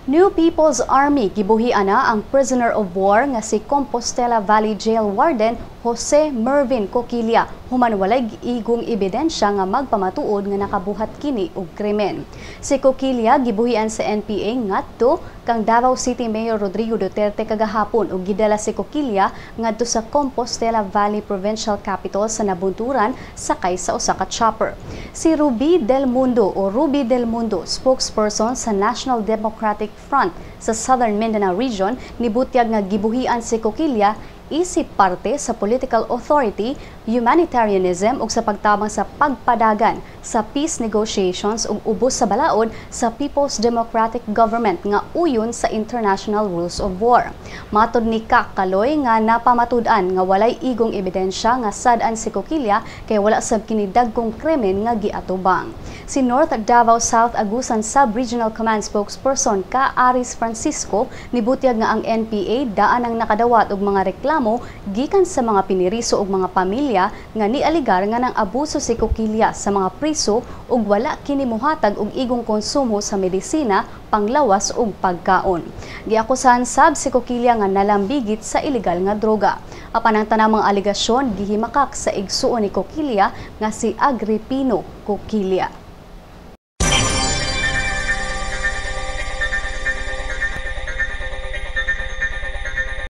New People's Army gibuhian na ang prisoner of war nga si Compostela Valley Jail Warden Jose Mervin Coquilla human walay igong ebidensya nga magpamatuod nga nakabuhat kini og krimen. Si Coquilla gibuhian sa NPA ngadto kang Davao City Mayor Rodrigo Duterte kagahapon ug gidala si Coquilla ngadto sa Compostela Valley Provincial Capital sa Nabunturan sakay sa usa ka chopper. Si Ruby Del Mundo, spokesperson sa National Democratic Front sa Southern Mindanao Region, nibutyag nga gibuhian si Coquilla isip parte sa political authority, humanitarianism ug sa pagtabang sa pagpadagan sa peace negotiations ug ubos sa balaod sa People's Democratic Government nga uyon sa international rules of war. Matod ni Kak Kaloy nga napamatud-an nga walay igong ebidensya nga sad-an si Coquilla kay wala sab kini dagkong krimen nga giatubang. Si North Davao South Agusan Sub-Regional Command spokesperson Ka Aris Francisco nibutyag nga ang NPA daan ang nakadawat og mga reklamo gikan sa mga piniriso ug mga pamilya nga nialigar nga nang abuso si Coquilla sa mga priso ug wala kini mohatag og igong konsumo sa medisina, panglawas ug pagkaon. Giakusahan sab si Coquilla nga nalambigit sa ilegal nga droga. Apan ang tanang mga aligasyon gihimakak sa igsuon ni Coquilla nga si Agripino Coquilla.